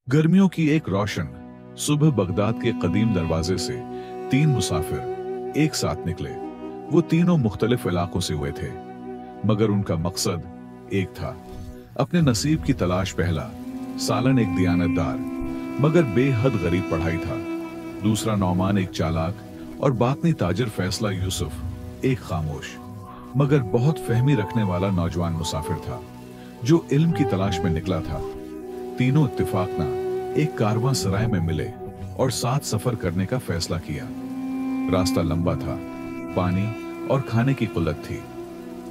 गर्मियों की एक रोशन सुबह बगदाद के कदीम दरवाजे से तीन मुसाफिर एक साथ निकले। वो तीनों मुख्तलिफ इलाकों से हुए थे, मगर उनका मकसद एक था, अपने नसीब की तलाश। पहला सालन एक दियानतदार मगर बेहद गरीब पढ़ाई था। दूसरा नौमान एक चालाक और बातनी ताजिर फैसला यूसुफ एक खामोश मगर बहुत फहमी रखने वाला नौजवान मुसाफिर था, जो इल्म की तलाश में निकला था। तीनों इत्तेफाकना एक कारवां सराय में मिले और साथ सफर करने का फैसला किया। रास्ता लंबा था, पानी और खाने की किल्लत थी,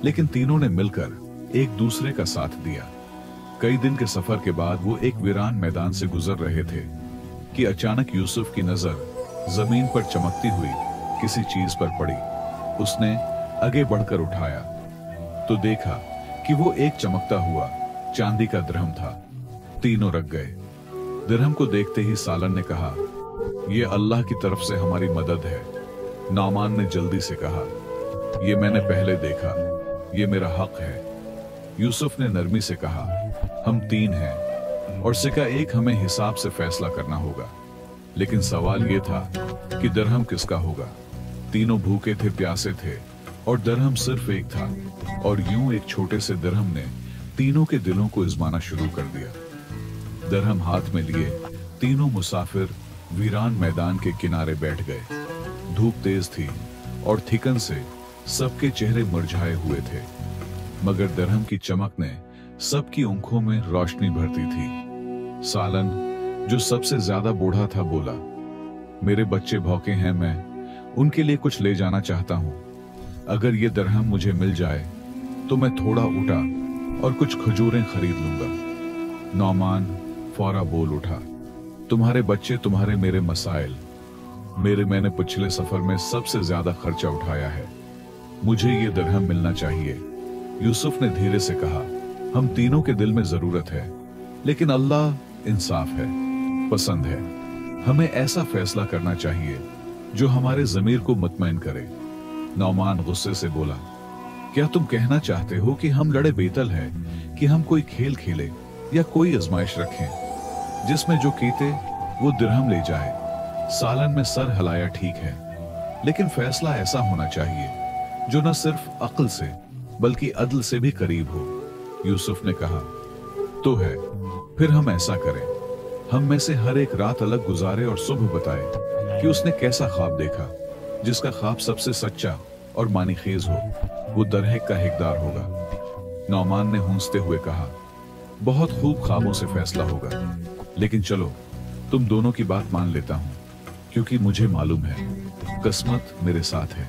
लेकिन तीनों ने मिलकर एक दूसरे का साथ दिया। कई दिन के सफर के बाद वो एक वीरान मैदान से गुजर रहे थे कि अचानक यूसुफ की नजर जमीन पर चमकती हुई किसी चीज पर पड़ी। उसने आगे बढ़कर उठाया तो देखा कि वो एक चमकता हुआ चांदी का दिरहम था। तीनों रख गए। दिरहम को देखते ही सालन ने कहा, यह अल्लाह की तरफ से हमारी मदद है। नौमान ने जल्दी से कहा, यह मैंने पहले देखा, यह मेरा हक है। यूसुफ ने नरमी से कहा, हम तीन हैं और सिक्का एक, हमें हिसाब से फैसला करना होगा। लेकिन सवाल यह था कि दिरहम किसका होगा। तीनों भूखे थे, प्यासे थे और दिरहम सिर्फ एक था। और यूं एक छोटे से दिरहम ने तीनों के दिलों को इज़माना शुरू कर दिया। दिरहम हाथ में लिए तीनों मुसाफिर वीरान मैदान के किनारे बैठ गए। धूप तेज थी और थिकन से सबके चेहरे मुरझाए हुए थे, मगर दिरहम की चमक ने सबकी आंखों में रोशनी भरती थी। सालन, जो सबसे ज्यादा बूढ़ा था, बोला, मेरे बच्चे भौंके हैं, मैं उनके लिए कुछ ले जाना चाहता हूं। अगर ये दिरहम मुझे मिल जाए तो मैं थोड़ा उठा और कुछ खजूरें खरीद लूंगा। नौमान फौरा बोल उठा, तुम्हारे बच्चे, तुम्हारे मेरे मसाइल। मैंने पिछले सफर में सबसे ज्यादा खर्चा उठाया है, मुझे ये दिरहम मिलना चाहिए। यूसुफ ने धीरे से कहा, हम तीनों के दिल में जरूरत है, लेकिन अल्लाह इंसाफ है, पसंद है। हमें ऐसा फैसला करना चाहिए जो हमारे जमीर को मुतमईन करे। नौमान गुस्से से बोला, क्या तुम कहना चाहते हो कि हम लड़े बेतल है कि हम कोई खेल खेले या कोई आजमाइश रखें जिसमें जो कीते वो दिरहम ले जाए। सालन में सर हिलाया, ठीक है, लेकिन फैसला ऐसा होना चाहिए जो न सिर्फ अक्ल से बल्कि अदल से भी करीब हो। यूसुफ ने कहा, तो है, फिर हम ऐसा करें, हम में से हर एक रात अलग गुजारे और सुबह बताए कि उसने कैसा ख्वाब देखा। जिसका ख्वाब सबसे सच्चा और मानीखेज हो वो दरहक का हकदार होगा। नौमान ने हूंसते हुए कहा, बहुत खूब, ख्वाबों से फैसला होगा, लेकिन चलो तुम दोनों की बात मान लेता हूं, क्योंकि मुझे मालूम है किस्मत मेरे साथ है।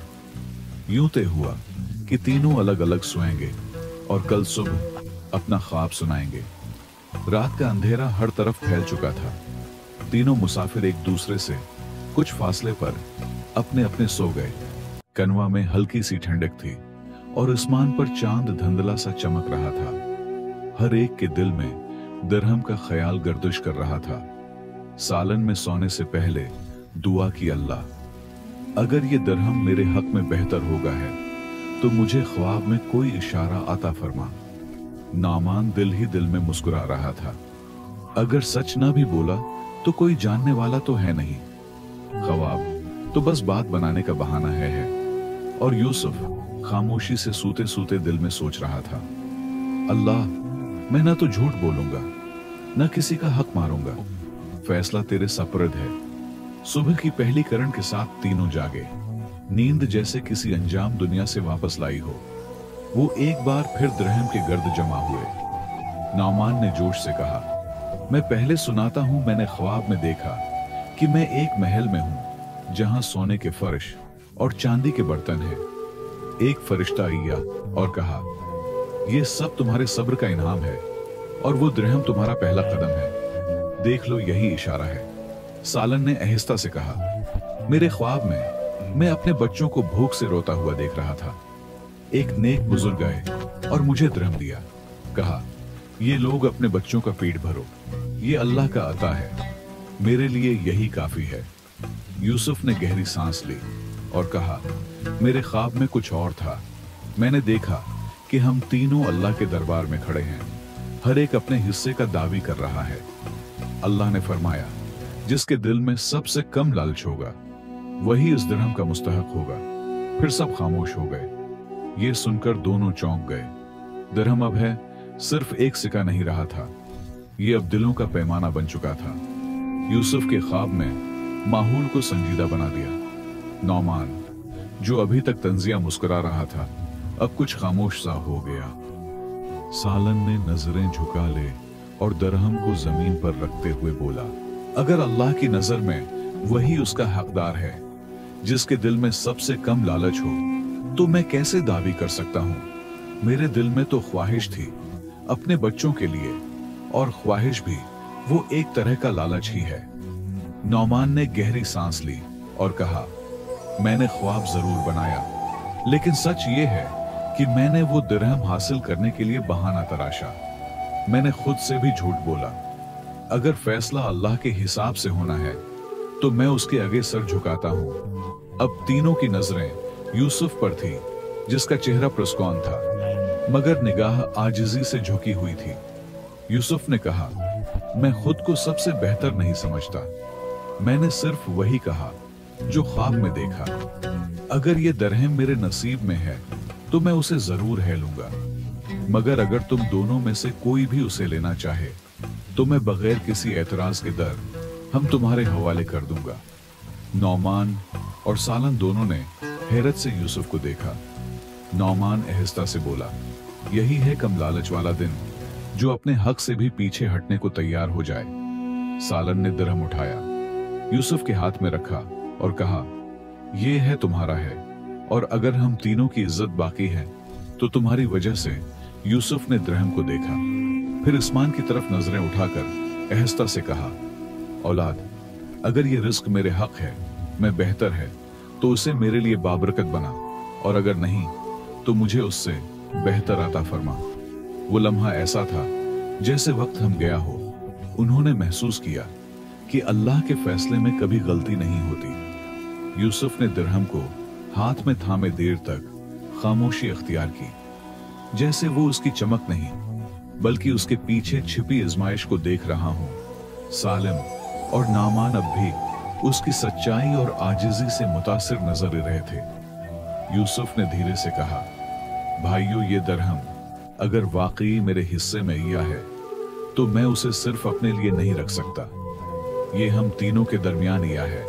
यूं तय हुआ कि तीनों अलग अलग सोएंगे और कल सुबह अपना ख्वाब सुनाएंगे। रात का अंधेरा हर तरफ फैल चुका था। तीनों मुसाफिर एक दूसरे से कुछ फासले पर अपने अपने सो गए। कनवा में हल्की सी ठंडक थी और आसमान पर चांद धुंधला सा चमक रहा था। हर एक के दिल में दिरहम का ख्याल गर्दिश कर रहा था। सालन में सोने से पहले दुआ की, अल्लाह, अगर ये दिरहम मेरे हक में बेहतर होगा है तो मुझे ख्वाब में कोई इशारा अता फरमा। नौमान दिल ही दिल में मुस्कुरा रहा था। अगर सच ना भी बोला तो कोई जानने वाला तो है नहीं, ख्वाब तो बस बात बनाने का बहाना है। और यूसुफ खामोशी से सूते सूते दिल में सोच रहा था, अल्लाह, मैं ना तो झूठ बोलूंगा ना किसी का हक मारूंगा, फैसला तेरे सपुर्द है। सुबह की पहली किरण के साथ तीनों जागे, नींद जैसे किसी अंजाम दुनिया से वापस लाई हो। वो एक बार फिर दिरहम के गर्द जमा हुए। नौमान ने जोश से कहा, मैं पहले सुनाता हूं, मैंने ख्वाब में देखा कि मैं एक महल में हूं जहां सोने के फर्श और चांदी के बर्तन हैं। एक फरिश्ता आया और कहा, यह सब तुम्हारे सब्र का इनाम है और वो दिरहम तुम्हारा पहला कदम है। देख लो, यही इशारा है। सालन ने आहिस्ता से कहा, मेरे ख्वाब में मैं अपने बच्चों को भूख से रोता हुआ देख रहा था। एक नेक बुजुर्ग आए और मुझे दिरहम दिया, कहा, ये लोग अपने बच्चों का पेट भरो, ये अल्लाह का अता है, मेरे लिए यही काफी है। यूसुफ ने गहरी सांस ली और कहा, मेरे ख्वाब में कुछ और था। मैंने देखा कि हम तीनों अल्लाह के दरबार में खड़े हैं, हर एक अपने हिस्से का दावी कर रहा है। अल्लाह ने फरमाया, जिसके दिल में सबसे कम लालच होगा वही इस दिरहम का मुस्तहक होगा। फिर सब खामोश हो गए। ये सुनकर दोनों चौंक गए। दिरहम अब है सिर्फ एक सिक्का नहीं रहा था, ये अब दिलों का पैमाना बन चुका था। यूसुफ के ख्वाब में माहौल को संजीदा बना दिया। नौमान, जो अभी तक तंजिया मुस्कुरा रहा था, अब कुछ खामोश सा हो गया। सालन ने नजरें झुका ले और दिरहम को जमीन पर रखते हुए बोला, अगर अल्लाह की नजर में वही उसका हकदार है जिसके दिल में सबसे कम लालच हो, तो मैं कैसे दावी कर सकता हूं। मेरे दिल में तो ख्वाहिश थी अपने बच्चों के लिए, और ख्वाहिश भी वो एक तरह का लालच ही है। नौमान ने गहरी सांस ली और कहा, मैंने ख्वाब जरूर बनाया, लेकिन सच ये है कि मैंने वो दिरहम हासिल करने के लिए बहाना तराशा। मैंने खुद से भी झूठ बोला। अगर फैसला अल्लाह के हिसाब से होना है तो मैं उसके आगे सर झुकाता हूं। अब तीनों की नजरें यूसुफ पर थी, जिसका चेहरा पुरस्कौन था, मगर निगाह आजिजी से झुकी हुई थी। यूसुफ ने कहा, मैं खुद को सबसे बेहतर नहीं समझता। मैंने सिर्फ वही कहा जो ख्वाब में देखा। अगर ये दिरहम मेरे नसीब में है तो मैं उसे जरूर है लूंगा, मगर अगर तुम दोनों में से कोई भी उसे लेना चाहे तो मैं बगैर किसी एतराज के दर हम तुम्हारे हवाले कर दूंगा। नौमान और सालन दोनों ने हैरत से यूसुफ को देखा। नौमान आहिस्ता से बोला, यही है कम लालच वाला दिन जो अपने हक से भी पीछे हटने को तैयार हो जाए। सालन ने दिरहम उठाया, यूसुफ के हाथ में रखा और कहा, यह है तुम्हारा है, और अगर हम तीनों की इज्जत बाकी है तो तुम्हारी वजह से। यूसुफ ने दिरहम को देखा, फिर आसमान की तरफ नजरें उठाकर आहिस्ता से कहा, औलाद, अगर ये रिस्क मेरे हक है, मैं बेहतर है, तो उसे मेरे लिए बाबरकत बना, और अगर नहीं तो मुझे उससे बेहतर अता फरमा। वो लम्हा ऐसा था जैसे वक्त हम गया हो। उन्होंने महसूस किया कि अल्लाह के फैसले में कभी गलती नहीं होती। यूसुफ ने दिरहम को हाथ में थामे देर तक खामोशी अख्तियार की, जैसे वो उसकी चमक नहीं बल्कि उसके पीछे छिपी आजमाइश को देख रहा हूं। सालिम और नामान अब भी उसकी सच्चाई और आजिजी से मुतासिर नजर रहे थे। यूसुफ ने धीरे से कहा, भाइयों, ये दिरहम अगर वाकई मेरे हिस्से में आया है तो मैं उसे सिर्फ अपने लिए नहीं रख सकता। ये हम तीनों के दरमियान आया है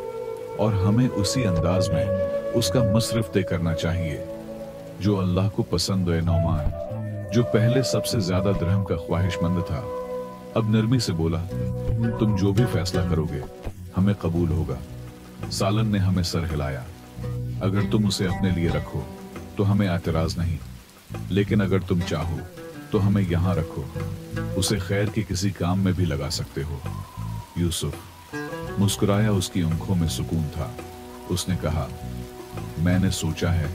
और हमें उसी अंदाज में उसका मसरफ तय करना चाहिए जो अल्लाह को पसंद है। नौमान, जो पहले सबसे ज्यादा दिरहम का ख्वाहिशमंद था, अब नरमी से बोला, तुम जो भी फैसला करोगे हमें कबूल होगा। सालन ने हमें सर हिलाया, अगर तुम उसे अपने लिए रखो तो हमें एतराज नहीं, लेकिन अगर तुम चाहो तो हमें यहां रखो, उसे खैर के किसी काम में भी लगा सकते हो। यूसुफ मुस्कुराया, उसकी आंखों में सुकून था। उसने कहा, मैंने सोचा है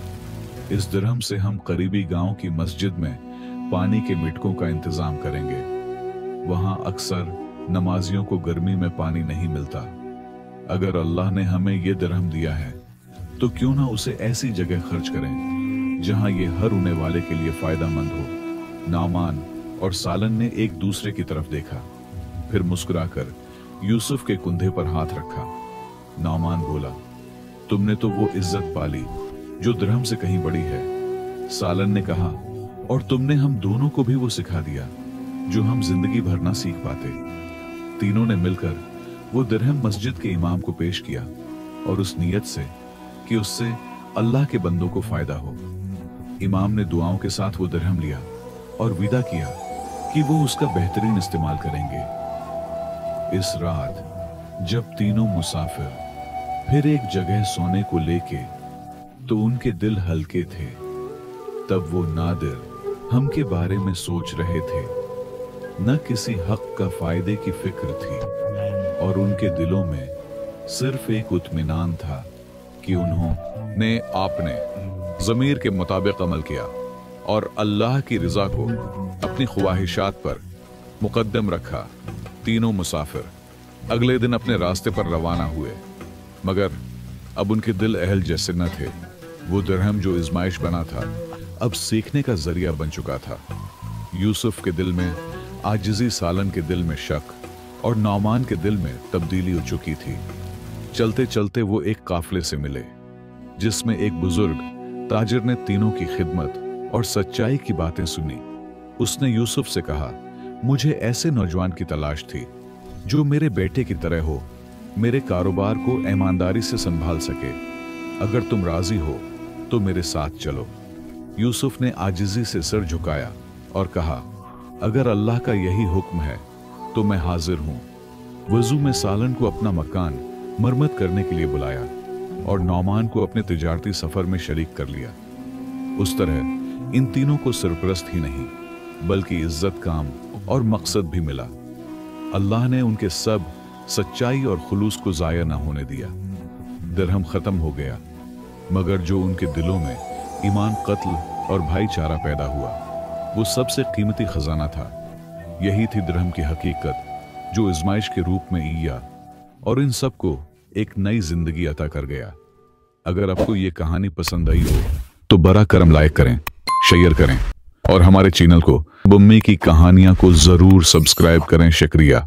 इस दिरहम से हम करीबी गांव की मस्जिद में पानी के मिटकों का इंतजाम करेंगे। वहां अक्सर नमाजियों को गर्मी में पानी नहीं मिलता। अगर अल्लाह ने हमें यह दिरहम दिया है तो क्यों ना उसे ऐसी जगह खर्च करें जहां ये हर होने वाले के लिए फायदेमंद हो। नामान और सालन ने एक दूसरे की तरफ देखा, फिर मुस्कुराकर यूसुफ के कुंधे पर हाथ रखा। नामान बोला, तुमने तो वो इज्जत पाली जो दिरहम से कहीं बड़ी है। सालन ने कहा, और तुमने हम दोनों को भी वो सिखा दिया जो हम जिंदगी भर ना सीख पाते। तीनों ने मिलकर वो दिरहम मस्जिद के इमाम को पेश किया, और उस नीयत से कि उससे अल्लाह के बंदों को फायदा हो। इमाम ने दुआओं के साथ वो दिरहम लिया और विदा किया कि वो उसका बेहतरीन इस्तेमाल करेंगे। इस रात जब तीनों मुसाफिर फिर एक जगह सोने को लेके तो उनके दिल हल्के थे, तब वो नादिर हम के बारे में सोच रहे थे। न किसी हक का फायदे की फिक्र थी, और उनके दिलों में सिर्फ एक इत्मीनान था कि उन्होंने आपने ज़मीर के मुताबिक अमल किया और अल्लाह की रज़ा को अपनी ख्वाहिशात पर मुकद्दम रखा। तीनों मुसाफिर अगले दिन अपने रास्ते पर रवाना हुए, मगर अब उनके दिल अहल जैसे न थे। वो दिरहम जो इज़माइश बना था अब सीखने का जरिया बन चुका था। यूसुफ के दिल में आजिज़ी, सालन के दिल में शक, और नौमान के दिल में तब्दीली हो चुकी थी। चलते चलते वो एक काफले से मिले जिसमें एक बुजुर्ग ताजिर ने तीनों की खिदमत और सच्चाई की बातें सुनी। उसने यूसुफ से कहा, मुझे ऐसे नौजवान की तलाश थी जो मेरे बेटे की तरह हो, मेरे कारोबार को ईमानदारी से संभाल सके। अगर तुम राजी हो तो मेरे साथ चलो। यूसुफ ने आजिजी से सर झुकाया और कहा, अगर अल्लाह का यही हुक्म है तो मैं हाजिर हूं। वजू में सालन को अपना मकान मरम्मत करने के लिए बुलाया और नौमान को अपने तिजारती सफर में शरीक कर लिया। उस तरह इन तीनों को सरपरस्त ही नहीं बल्कि इज्जत, काम और मकसद भी मिला। अल्लाह ने उनके सब सच्चाई और खुलूस को जाया ना होने दिया। दिरहम खत्म हो गया, मगर जो उनके दिलों में ईमान, कत्ल और भाईचारा पैदा हुआ वो सबसे कीमती खजाना था। यही थी दिरहम की हकीकत जो इज़माइश के रूप में ईया और इन सबको एक नई जिंदगी अता कर गया। अगर आपको ये कहानी पसंद आई हो तो बरा करम लाइक करें, शेयर करें और हमारे चैनल को बुम्मी की कहानियां को जरूर सब्सक्राइब करें। शुक्रिया।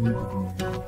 Thank you.